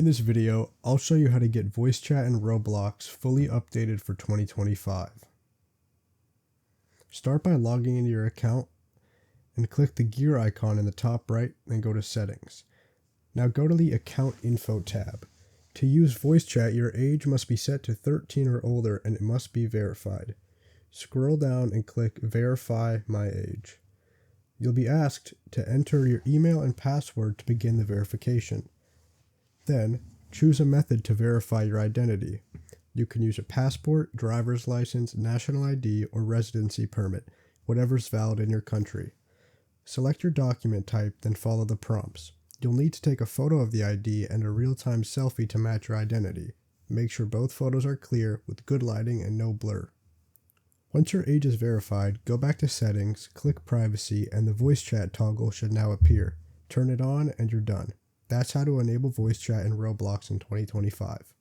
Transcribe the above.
In this video, I'll show you how to get voice chat in Roblox fully updated for 2025. Start by logging into your account and click the gear icon in the top right, then go to Settings. Now go to the Account Info tab. To use voice chat, your age must be set to 13 or older and it must be verified. Scroll down and click Verify My Age. You'll be asked to enter your email and password to begin the verification. Then, choose a method to verify your identity. You can use a passport, driver's license, national ID, or residency permit, whatever's valid in your country. Select your document type, then follow the prompts. You'll need to take a photo of the ID and a real-time selfie to match your identity. Make sure both photos are clear with good lighting and no blur. Once your age is verified, go back to Settings, click Privacy, and the voice chat toggle should now appear. Turn it on and you're done. That's how to enable voice chat in Roblox in 2025.